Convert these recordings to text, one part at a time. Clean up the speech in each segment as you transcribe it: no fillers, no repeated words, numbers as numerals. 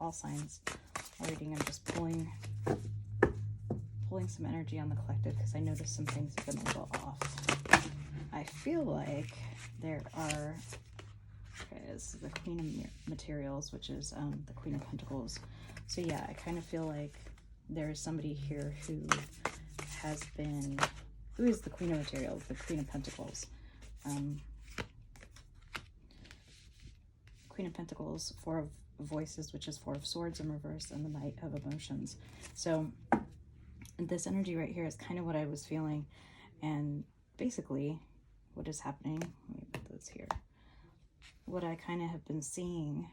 all signs reading. I'm just pulling some energy on the collective because I noticed some things have been a little off. I feel like there are, okay, this is the Queen of Materials, which is the Queen of Pentacles. So yeah, I kind of feel like there is somebody here who has been, who is the Queen of Materials, the Queen of Pentacles. Queen of Pentacles, Four of Voices, which is Four of Swords in reverse, and the Knight of Emotions. So this energy right here is kind of what I was feeling, and basically what is happening, let me put this here, what I kind of have been seeing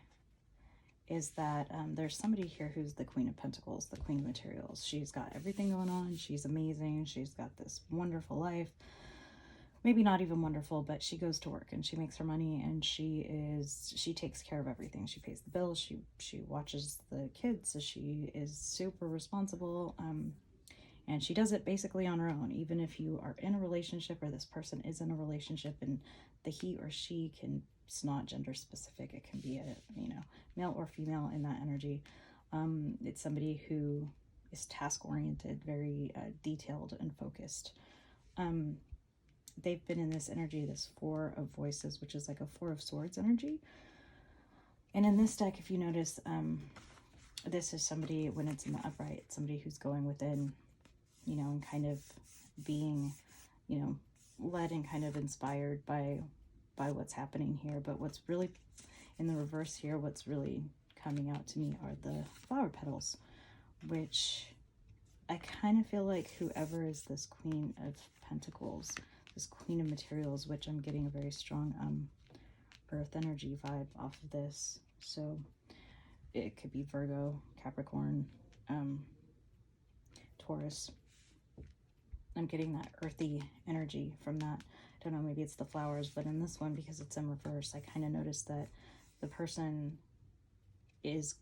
is that there's somebody here who's the Queen of Pentacles, the Queen of Materials. She's got everything going on, she's amazing, she's got this wonderful life, maybe not even wonderful, but she goes to work and she makes her money, and she takes care of everything. She pays the bills, she watches the kids, so she is super responsible, and she does it basically on her own. Even if you are in a relationship or this person is in a relationship and the he or she can, it's not gender specific, it can be a, you know, male or female in that energy. It's somebody who is task oriented, very detailed and focused. They've been in this energy, this Four of Voices, which is like a Four of Swords energy. And in this deck, if you notice, this is somebody, when it's in the upright, somebody who's going within, you know, and kind of being, you know, led and kind of inspired by what's happening here. But what's really in the reverse here, what's really coming out to me are the flower petals, which I kind of feel like whoever is this Queen of Pentacles, this Queen of Materials, which I'm getting a very strong earth energy vibe off of this. So it could be Virgo, Capricorn, Taurus. I'm getting that earthy energy from that. I don't know, maybe it's the flowers, but in this one, because it's in reverse, I kind of noticed that the person is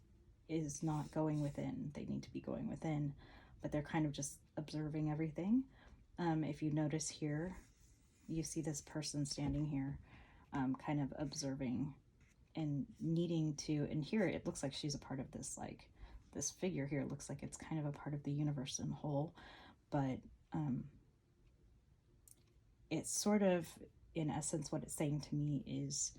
not going within. They need to be going within, but they're kind of just observing everything. If you notice here, you see this person standing here, kind of observing and needing to, and here it looks like she's a part of this, like this figure here looks like it's kind of a part of the universe in whole, but it's sort of, in essence, what it's saying to me is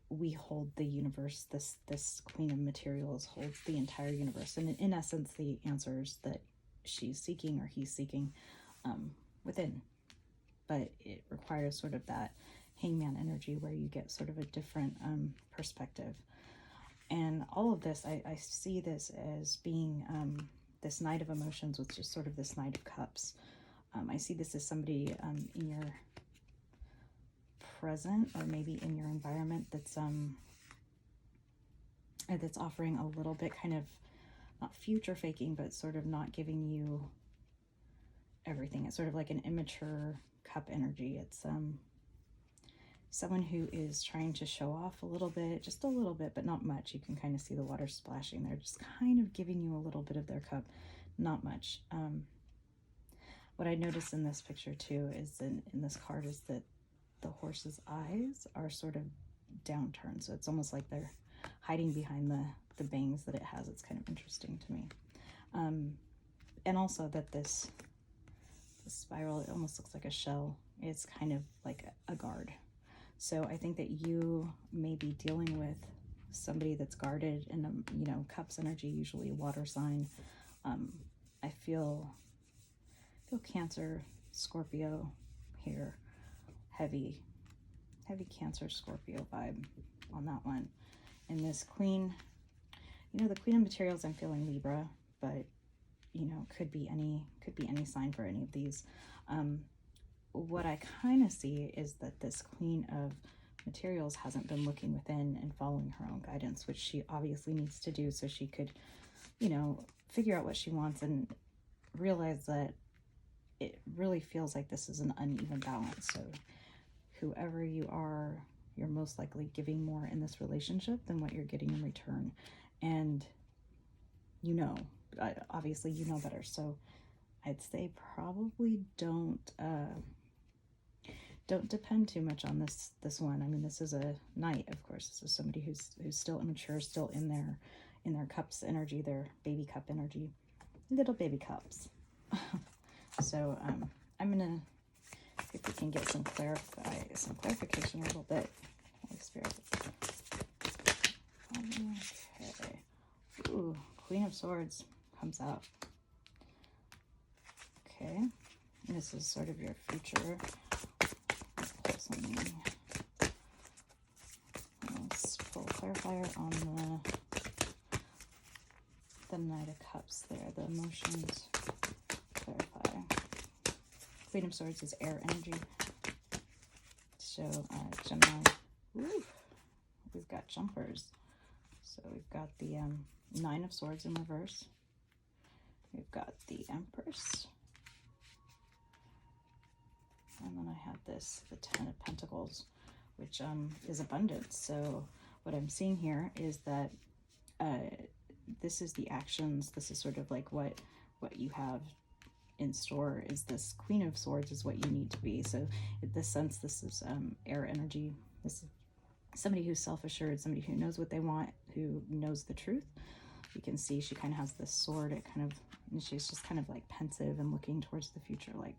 we hold the universe, this Queen of Materials holds the entire universe, and in essence the answers that she's seeking or he's seeking within. But it requires sort of that hangman energy where you get sort of a different perspective. And all of this, I see this as being this Knight of Emotions, which is sort of this Knight of Cups. I see this as somebody in your present or maybe in your environment that's offering a little bit, kind of not future faking, but sort of not giving you everything. It's sort of like an immature cup energy. It's someone who is trying to show off a little bit, just a little bit, but not much. You can kind of see the water splashing. They're just kind of giving you a little bit of their cup, not much. What I noticed in this picture too is in this card is that the horse's eyes are sort of downturned. So it's almost like they're hiding behind the bangs that it has. It's kind of interesting to me. And also that this spiral, it almost looks like a shell. It's kind of like a guard. So I think that you may be dealing with somebody that's guarded, and you know, Cups energy, usually a water sign. I feel Cancer, Scorpio here, heavy Cancer, Scorpio vibe on that one. And this Queen, you know, the Queen of Materials, I'm feeling Libra, but you know, could be any sign for any of these. What I kind of see is that this Queen of Materials hasn't been looking within and following her own guidance, which she obviously needs to do so she could, you know, figure out what she wants and realize that it really feels like this is an uneven balance. So whoever you are, you're most likely giving more in this relationship than what you're getting in return. And you know, obviously you know better. So I'd say probably don't don't depend too much on this one. I mean, this is a knight, of course. This is somebody who's still immature, still in their cups energy, their baby cup energy, little baby cups. So I'm gonna, if we can get some clarification a little bit. Holy Spirit. Okay. Ooh, Queen of Swords comes out. Okay. This is sort of your future. Let's pull something. Let's pull a clarifier on the Knight of Cups there, the emotions. Clarify. Queen of Swords is air energy. So, Gemini. Ooh, we've got jumpers. So we've got the Nine of Swords in reverse. We've got the Empress. And then I had this, the Ten of Pentacles, which is abundance. So what I'm seeing here is that this is the actions. This is sort of like what you have in store. Is this Queen of Swords is what you need to be. So in this sense, this is air energy. This is somebody who's self-assured, somebody who knows what they want, who knows the truth. You can see she kind of has this sword. It kind of, and she's just kind of like pensive and looking towards the future. Like,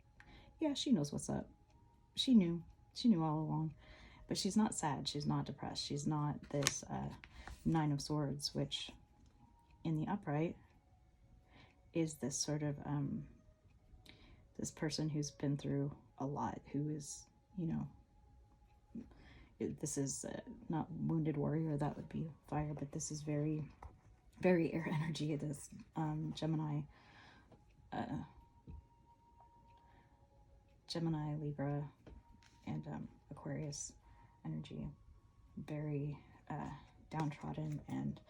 yeah, she knows what's up. She knew all along, but she's not sad. She's not depressed. She's not this Nine of Swords, which in the upright is this sort of this person who's been through a lot, who is, you know, this is not wounded warrior, that would be fire, but this is very, very air energy. This Gemini, Libra, and Aquarius energy, very downtrodden, and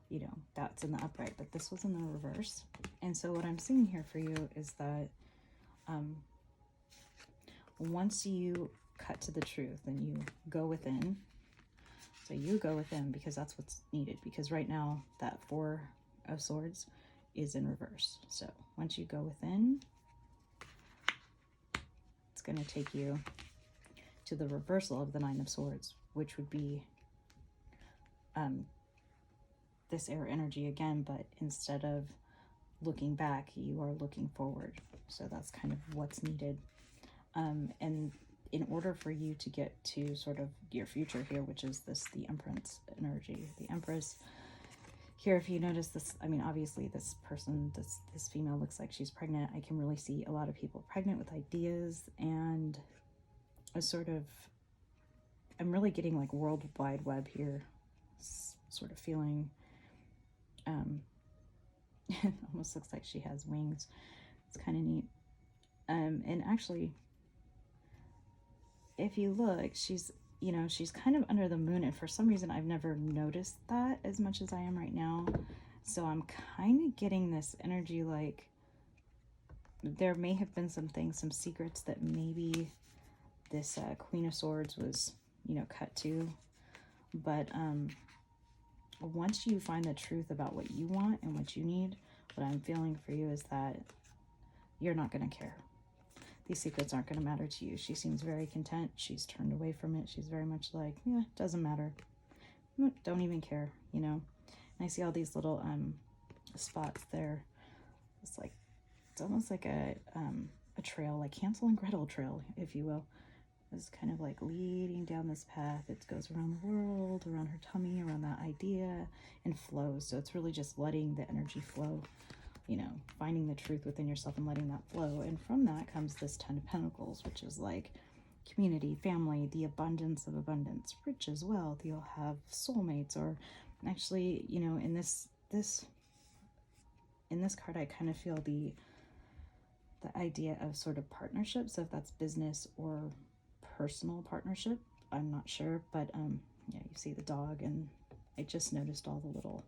you know, that's in the upright, but this was in the reverse. And so what I'm seeing here for you is that once you cut to the truth and you go within, so you go within, because that's what's needed, because right now that Four of Swords is in reverse. So once you go within, it's going to take you to the reversal of the Nine of Swords, which would be this air energy again, but instead of looking back, you are looking forward. So that's kind of what's needed. And in order for you to get to sort of your future here, which is the Empress energy, the Empress here, if you notice this, I mean, obviously this person, this female looks like she's pregnant. I can really see a lot of people pregnant with ideas, and a sort of, I'm really getting like World Wide Web here, sort of feeling, it almost looks like she has wings. It's kind of neat. And actually, if you look, she's, you know, she's kind of under the moon, and for some reason I've never noticed that as much as I am right now. So I'm kind of getting this energy like there may have been some things, some secrets that maybe this Queen of Swords was, you know, cut to. But once you find the truth about what you want and what you need, what I'm feeling for you is that you're not going to care. These secrets aren't going to matter to you. She seems very content. She's turned away from it. She's very much like, yeah, doesn't matter. Don't even care, you know. And I see all these little spots there. It's like, it's almost like a trail, like Hansel and Gretel trail, if you will. It's kind of like leading down this path. It goes around the world, around her tummy, around that idea, and flows. So it's really just letting the energy flow, you know, finding the truth within yourself and letting that flow. And from that comes this Ten of Pentacles, which is like community, family, the abundance of abundance, riches, wealth. You'll have soulmates, or actually, you know, in this card, I kind of feel the idea of sort of partnership. So if that's business or personal partnership, I'm not sure, but yeah, you see the dog, and I just noticed all the little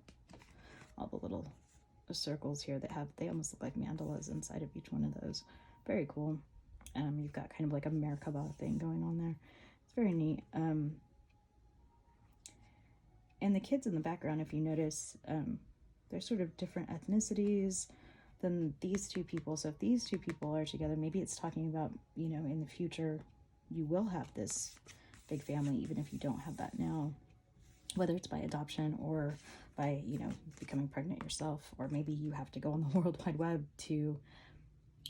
circles here that they almost look like mandalas inside of each one of those. Very cool. You've got kind of like a Merkaba thing going on there. It's very neat. And the kids in the background, if you notice, they're sort of different ethnicities than these two people. So if these two people are together, maybe it's talking about, you know, in the future, you will have this big family, even if you don't have that now, whether it's by adoption or by, you know, becoming pregnant yourself, or maybe you have to go on the World Wide Web to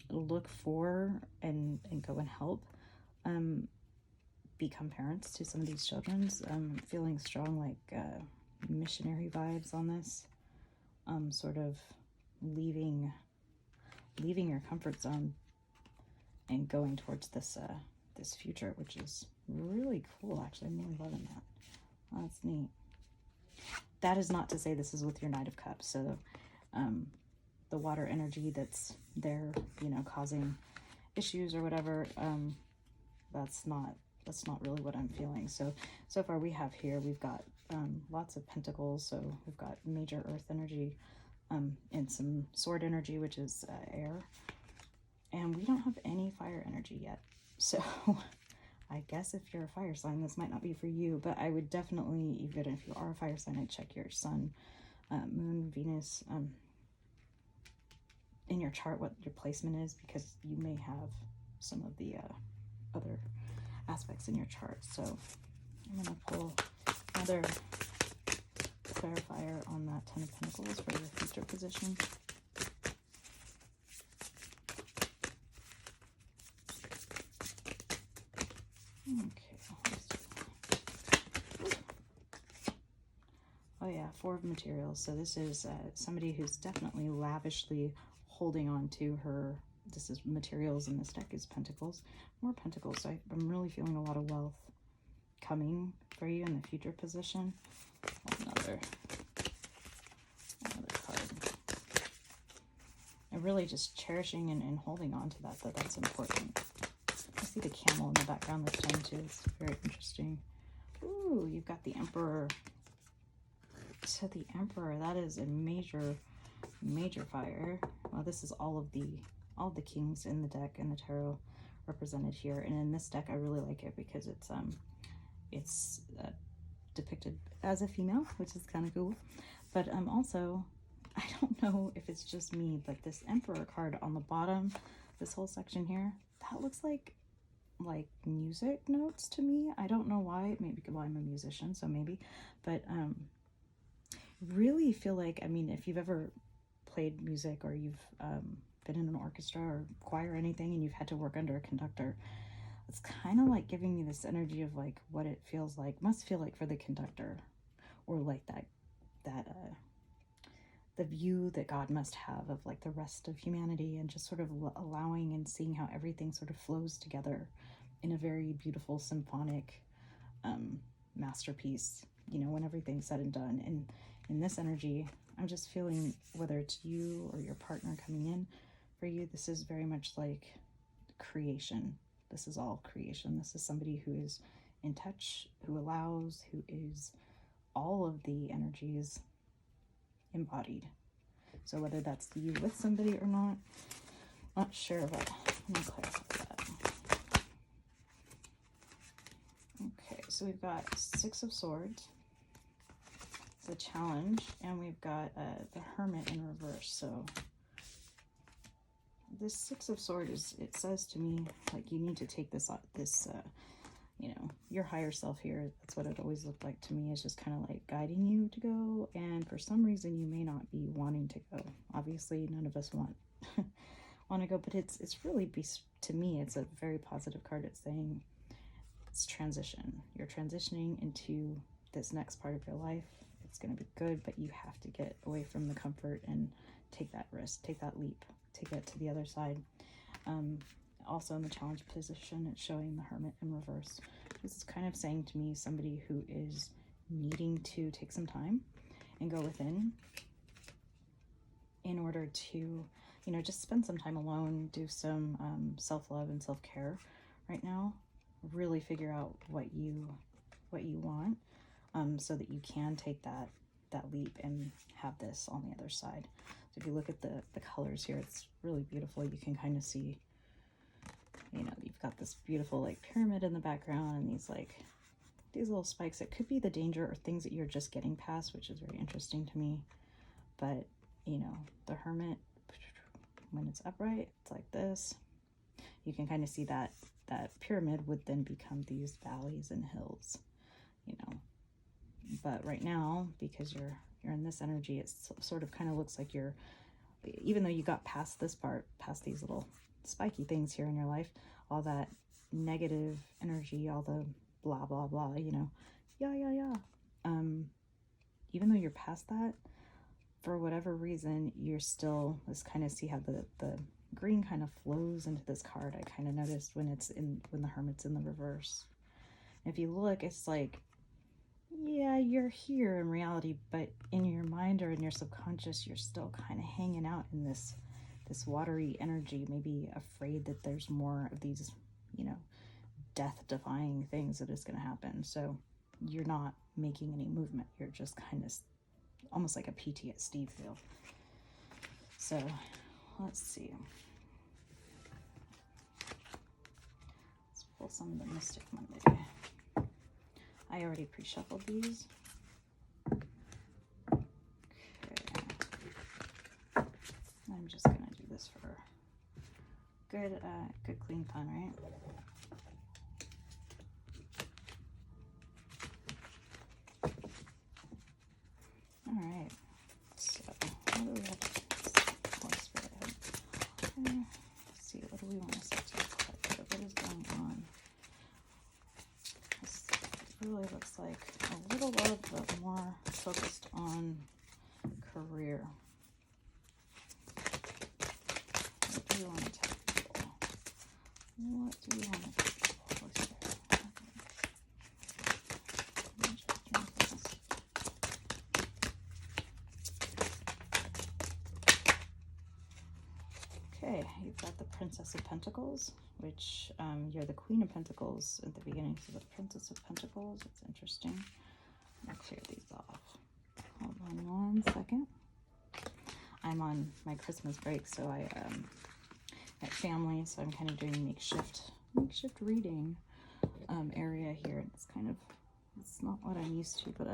look for and go and help become parents to some of these children. Feeling strong, like missionary vibes on this, sort of leaving your comfort zone and going towards this this future, which is really cool. Actually, I'm really loving that. That's neat. That is not to say this is with your Knight of Cups. So the water energy that's there, you know, causing issues or whatever, that's not really what I'm feeling. So far we have here, we've got lots of pentacles. So we've got major earth energy, and some sword energy, which is air. And we don't have any fire energy yet. So I guess if you're a fire sign, this might not be for you, but I would definitely, even if you are a fire sign, I'd check your sun, moon, Venus, in your chart, what your placement is, because you may have some of the other aspects in your chart. So I'm going to pull another clarifier on that Ten of Pentacles for your future position. Okay. Oh yeah, Four of Materials. So this is somebody who's definitely lavishly holding on to her. This is materials, and this deck is Pentacles. More Pentacles. So I'm really feeling a lot of wealth coming for you in the future position. Another card. And really just cherishing and holding on to that's important. I see the camel in the background this time too. It's very interesting. Ooh, you've got the Emperor. So the Emperor, that is a major fire. Well, this is all of the kings in the deck and the tarot represented here. And in this deck, I really like it because it's depicted as a female, which is kind of cool. But also, I don't know if it's just me, but this Emperor card on the bottom, this whole section here, that looks like music notes to me. I don't know why. Maybe because I'm a musician, so maybe. But really feel like, I mean, if you've ever played music, or you've been in an orchestra or choir or anything, and you've had to work under a conductor, it's kind of like giving me this energy of like what it feels like, must feel like for the conductor, or like that the view that God must have of like the rest of humanity, and just sort of allowing and seeing how everything sort of flows together in a very beautiful symphonic masterpiece, you know, when everything's said and done. And in this energy, I'm just feeling, whether it's you or your partner coming in for you, this is very much like creation. This is all creation. This is somebody who is in touch, who allows, who is all of the energies embodied. So whether that's you with somebody or not sure, but I'm going to clarify that. Okay, so we've got Six of Swords. It's a challenge, and we've got the Hermit in reverse. So this Six of Swords it says to me, like, you need to take this you know, your higher self here. That's what it always looked like to me, is just kind of like guiding you to go. And for some reason, you may not be wanting to go. Obviously, none of us want to go, but it's really, to me, it's a very positive card. It's saying it's transition. You're transitioning into this next part of your life. It's going to be good, but you have to get away from the comfort and take that risk, take that leap to get to the other side. Also in the challenge position, it's showing the Hermit in reverse. This is kind of saying to me, somebody who is needing to take some time and go within in order to, you know, just spend some time alone, do some self-love and self-care right now. Really figure out what you want, so that you can take that leap and have this on the other side. So if you look at the colors here, it's really beautiful. You can kind of see, you know, you've got this beautiful like pyramid in the background, and these little spikes. It could be the danger or things that you're just getting past, which is very interesting to me. But, you know, the Hermit, when it's upright, it's like this. You can kind of see that that pyramid would then become these valleys and hills, you know. But right now, because you're in this energy, it sort of kind of looks like you're, even though you got past this part, past these little spiky things here in your life, all that negative energy, all the blah blah blah, you know, even though you're past that, for whatever reason, you're still, let's kind of see how the green kind of flows into this card. I kind of noticed when the Hermit's in the reverse. If you look, it's like, yeah, you're here in reality, but in your mind or in your subconscious, you're still kind of hanging out in this watery energy, maybe afraid that there's more of these, you know, death-defying things that is going to happen. So you're not making any movement. You're just kind of almost like a PTSD feel. So let's see. Let's pull some of the Mystic Monday. I already pre-shuffled these. Okay. I'm just gonna do this for good clean fun, right? All right. So what do we have? Let's see, what do we want to set to look like? What is going on? This really looks like a little love, but more focused on career. What do you want to tell people? What do you want to tell people? Okay, you've got the Princess of Pentacles, which you're the Queen of Pentacles at the beginning. So the Princess of Pentacles, it's interesting. I'll clear these off. Hold on 1 second. I'm on my Christmas break, so I at family, so I'm kind of doing makeshift reading area here. It's not what I'm used to, but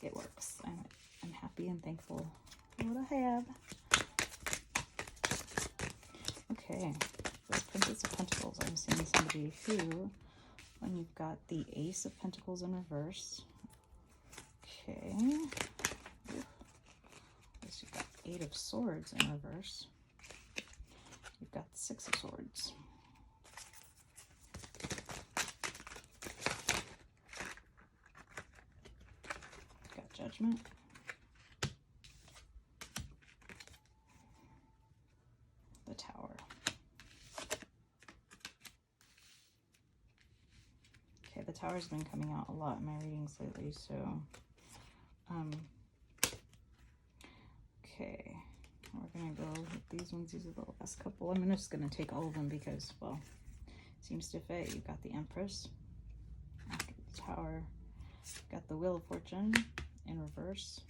it works. I'm happy and thankful for what I have. Okay, this Princess of Pentacles, I'm seeing somebody who, when you've got the Ace of Pentacles in reverse, okay, you've got 8 of Swords in reverse, you've got 6 of Swords, you've got Judgment, the Tower. Okay, the Tower's been coming out a lot in my readings lately, so okay, we're gonna go with these ones. These are the last couple. I'm just gonna take all of them because, well, seems to fit. You've got the Empress after the Tower, you've got the Wheel of Fortune in reverse,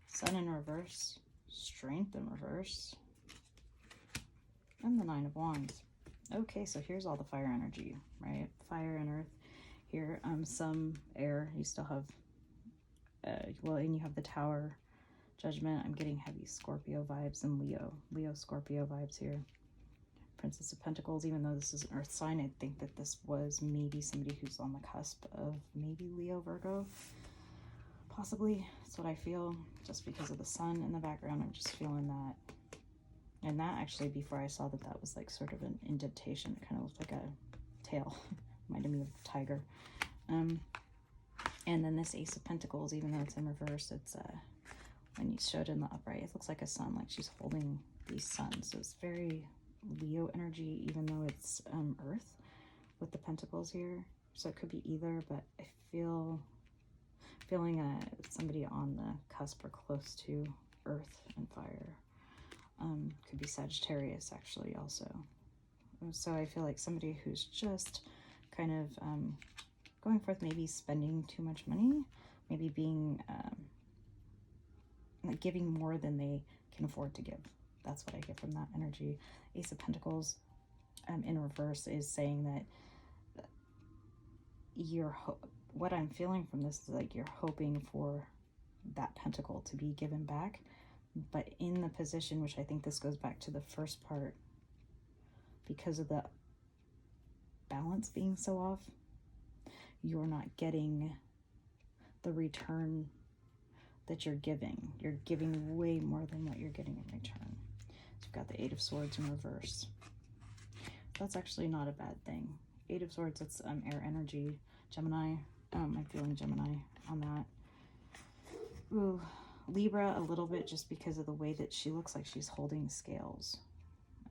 Sun in reverse, Strength in reverse, and the 9 of Wands. Okay, so here's all the fire energy, right? Fire and earth here. Some air. You still have, well, and you have the Tower, Judgment. I'm getting heavy Scorpio vibes and Leo Scorpio vibes here. Princess of Pentacles, even though this is an earth sign, I think that this was maybe somebody who's on the cusp of maybe Leo, Virgo, possibly. That's what I feel, just because of the sun in the background. I'm just feeling that. And that actually, before I saw that was like sort of an indentation. It kind of looked like a tail. Reminded me of a tiger. And then this Ace of Pentacles, even though it's in reverse, it's when you showed in the upright, it looks like a sun, like she's holding these suns. So it's very Leo energy, even though it's earth with the pentacles here. So it could be either, but I feeling somebody on the cusp or close to earth and fire. Could be Sagittarius actually also. So I feel like somebody who's just kind of going forth, maybe spending too much money, maybe being like giving more than they can afford to give. That's what I get from that energy. Ace of Pentacles in reverse is saying that what I'm feeling from this is like you're hoping for that pentacle to be given back, but in the position, which I think this goes back to the first part, because of the balance being so off, you're not getting the return that you're giving. You're giving way more than what you're getting in return. So you've got the Eight of Swords in reverse. That's actually not a bad thing. Eight of Swords, it's air energy, Gemini. I'm feeling Gemini on that. Ooh, Libra a little bit, just because of the way that she looks like she's holding scales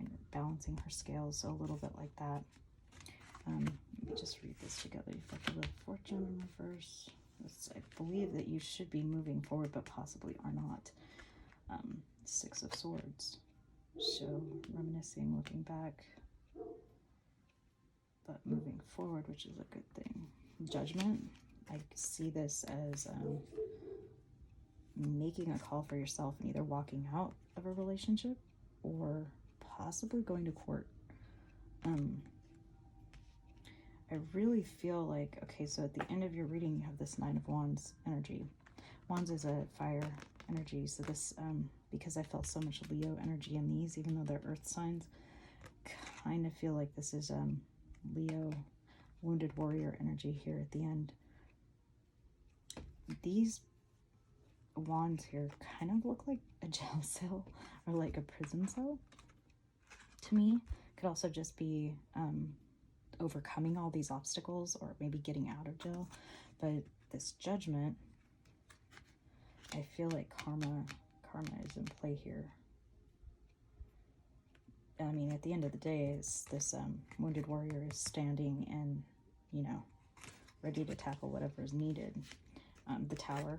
and balancing her scales, so a little bit like that. Let me just read this together. You've got the Fortune in reverse. I believe that you should be moving forward, but possibly are not. Six of Swords. So reminiscing, looking back, but moving forward, which is a good thing. Judgment. I see this as making a call for yourself and either walking out of a relationship or possibly going to court. I really feel like, okay, so at the end of your reading, you have this Nine of Wands energy. Wands is a fire energy, so this, because I felt so much Leo energy in these, even though they're earth signs, kind of feel like this is Leo wounded warrior energy here at the end. These wands here kind of look like a jail cell or like a prison cell to me. Could also just be overcoming all these obstacles, or maybe getting out of jail. But this Judgment, I feel like karma is in play here. I mean, at the end of the day, is this wounded warrior is standing and, you know, ready to tackle whatever is needed. The Tower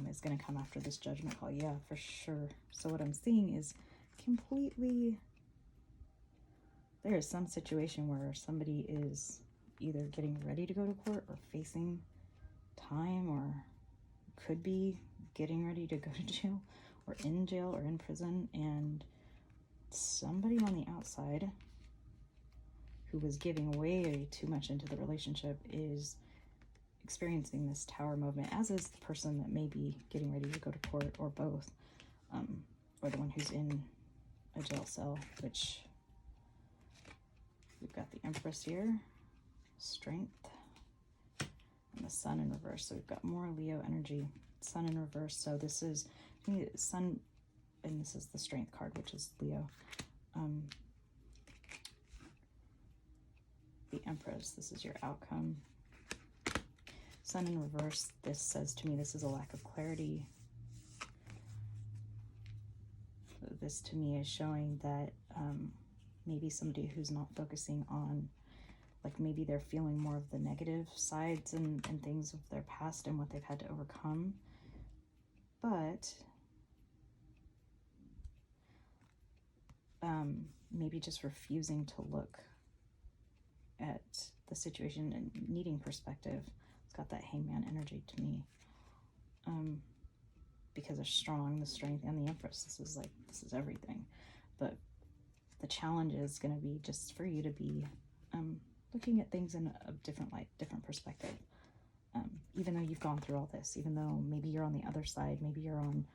is going to come after this Judgment call. Yeah, for sure. So what I'm seeing is completely, there is some situation where somebody is either getting ready to go to court or facing time, or could be getting ready to go to jail or in prison, and somebody on the outside who was giving way too much into the relationship is experiencing this Tower movement, as is the person that may be getting ready to go to court, or both, or the one who's in a jail cell, which we've got the Empress here, Strength, and the Sun in reverse. So we've got more Leo energy, Sun in reverse. So this is Sun, and this is the Strength card, which is Leo. The Empress, this is your outcome. Sun in reverse, this says to me, this is a lack of clarity. This to me is showing that maybe somebody who's not focusing on, like, maybe they're feeling more of the negative sides and things of their past and what they've had to overcome, but maybe just refusing to look at the situation and needing perspective. It's got that Hangman energy to me, because they're strong, the Strength, and the Empress. This is everything. But the challenge is going to be just for you to be looking at things in a different light, different perspective. Even though you've gone through all this, even though maybe you're on the other side, maybe you're on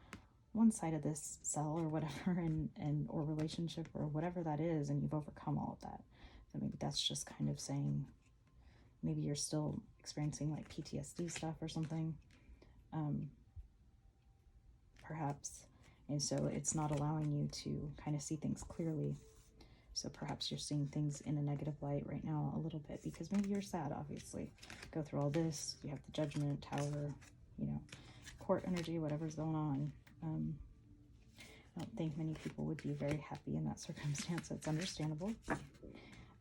one side of this cell or whatever, and or relationship or whatever that is, and you've overcome all of that. So maybe that's just kind of saying, maybe you're still experiencing like PTSD stuff or something, perhaps. And so it's not allowing you to kind of see things clearly. So perhaps you're seeing things in a negative light right now a little bit, because maybe you're sad, obviously. Go through all this, you have the Judgment, Tower, you know, court energy, whatever's going on. I don't think many people would be very happy in that circumstance. It's understandable.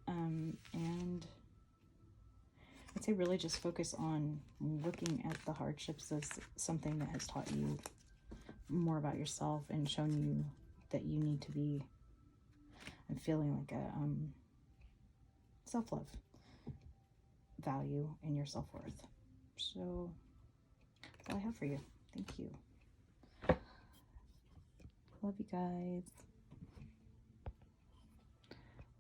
And I'd say really just focus on looking at the hardships as something that has taught you more about yourself and shown you that you need to be and feeling like a self-love, value, and your self-worth. So that's all I have for you. Thank you. Love you guys.